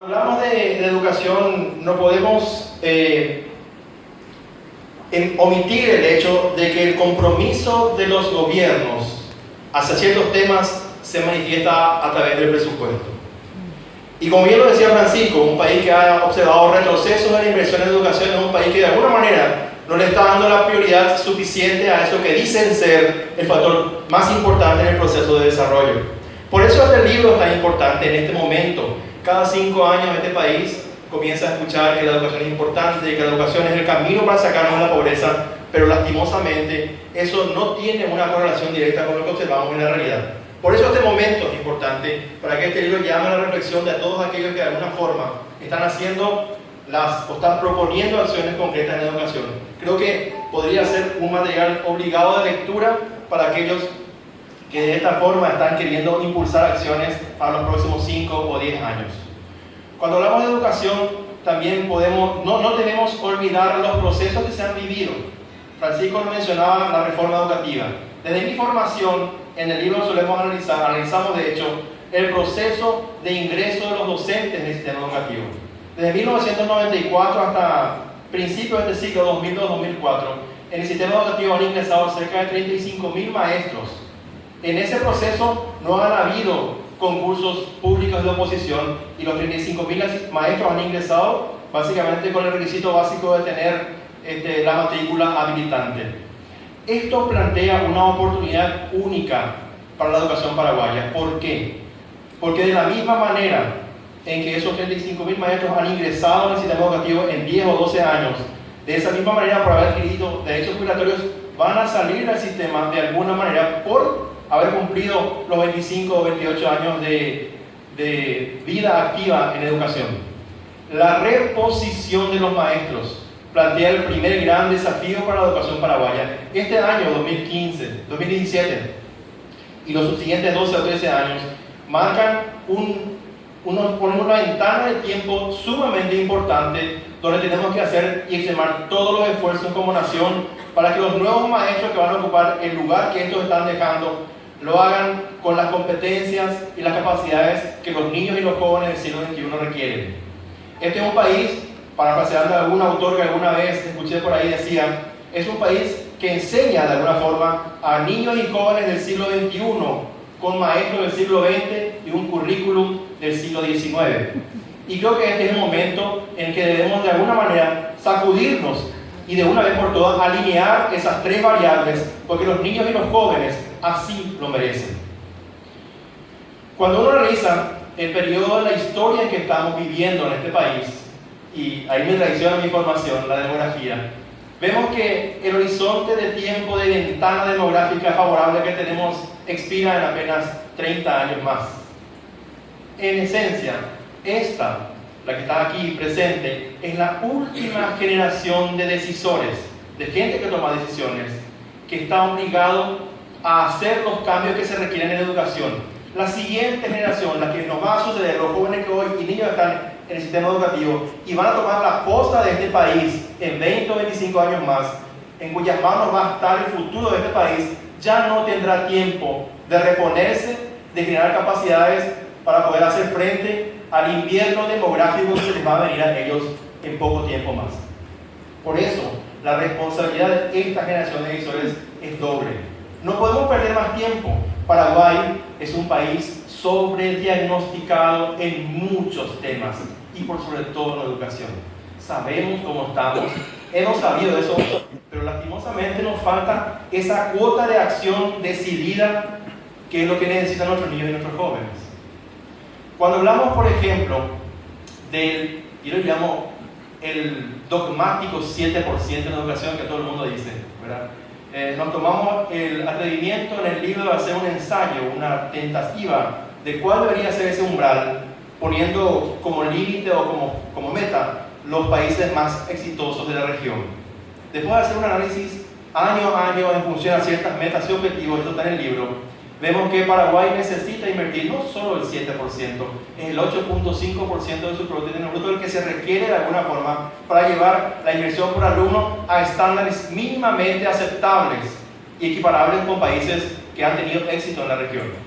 Hablamos de educación, no podemos omitir el hecho de que el compromiso de los gobiernos hacia ciertos temas se manifiesta a través del presupuesto. Y como bien lo decía Francisco, un país que ha observado retrocesos en la inversión en educación es un país que de alguna manera no le está dando la prioridad suficiente a eso que dicen ser el factor más importante en el proceso de desarrollo. Por eso este libro es tan importante en este momento. Cada 5 años este país comienza a escuchar que la educación es importante y que la educación es el camino para sacarnos de la pobreza, pero lastimosamente eso no tiene una correlación directa con lo que observamos en la realidad. Por eso este momento es importante, para que este libro llame a la reflexión de todos aquellos que de alguna forma están haciendo o están proponiendo acciones concretas en la educación. Creo que podría ser un material obligado de lectura para aquellos que de esta forma están queriendo impulsar acciones para los próximos 5 o 10 años. Cuando hablamos de educación, también no debemos olvidar los procesos que se han vivido. Francisco mencionaba la reforma educativa. Desde mi formación, en el libro analizamos de hecho el proceso de ingreso de los docentes en el sistema educativo. Desde 1994 hasta principios del siglo 2002-2004, en el sistema educativo han ingresado cerca de 35.000 maestros. En ese proceso no han habido concursos públicos de oposición y los 35.000 maestros han ingresado básicamente con el requisito básico de tener la matrícula habilitante. Esto plantea una oportunidad única para la educación paraguaya. ¿Por qué? Porque de la misma manera en que esos 35.000 maestros han ingresado en el sistema educativo en 10 o 12 años, de esa misma manera, por haber adquirido derechos jubilatorios, van a salir del sistema de alguna manera por haber cumplido los 25 o 28 años de vida activa en educación. La reposición de los maestros plantea el primer gran desafío para la educación paraguaya. Este año 2017 y los subsiguientes 12 o 13 años marcan ponen una ventana de tiempo sumamente importante donde tenemos que hacer y extremar todos los esfuerzos como nación para que los nuevos maestros que van a ocupar el lugar que estos están dejando lo hagan con las competencias y las capacidades que los niños y los jóvenes del siglo XXI requieren. Este es un país, parafraseando a algún autor que alguna vez escuché por ahí, decía, es un país que enseña de alguna forma a niños y jóvenes del siglo XXI con maestros del siglo XX y un currículum del siglo XIX. Y creo que este es el momento en que debemos de alguna manera sacudirnos y de una vez por todas alinear esas 3 variables, porque los niños y los jóvenes así lo merecen. Cuando uno analiza el periodo de la historia en que estamos viviendo en este país, y ahí me traiciona mi formación, la demografía, vemos que el horizonte de tiempo de ventana demográfica favorable que tenemos expira en apenas 30 años más. En esencia, la que está aquí presente, es la última generación de decisores, de gente que toma decisiones, que está obligado a hacer los cambios que se requieren en educación. La siguiente generación, la que nos va a suceder, los jóvenes que hoy y niños están en el sistema educativo y van a tomar la posta de este país en 20 o 25 años más, en cuyas manos va a estar el futuro de este país, ya no tendrá tiempo de reponerse, de generar capacidades para poder hacer frente al invierno demográfico que se les va a venir a ellos en poco tiempo más. Por eso, la responsabilidad de esta generación de decisores es doble. No podemos perder más tiempo. Paraguay es un país sobrediagnosticado en muchos temas y por sobre todo en la educación. Sabemos cómo estamos, hemos sabido eso, pero lastimosamente nos falta esa cuota de acción decidida que es lo que necesitan nuestros niños y nuestros jóvenes. Cuando hablamos, por ejemplo, yo lo llamo el dogmático 7% en la educación que todo el mundo dice, ¿verdad? Nos tomamos el atrevimiento en el libro de hacer un ensayo, una tentativa de cuál debería ser ese umbral, poniendo como límite o como meta los países más exitosos de la región. Después de hacer un análisis año a año en función a ciertas metas y objetivos, esto está en el libro, vemos que Paraguay necesita invertir no solo el 7%, es el 8.5% de su Producto Interno Bruto el que se requiere de alguna forma para llevar la inversión por alumno a estándares mínimamente aceptables y equiparables con países que han tenido éxito en la región.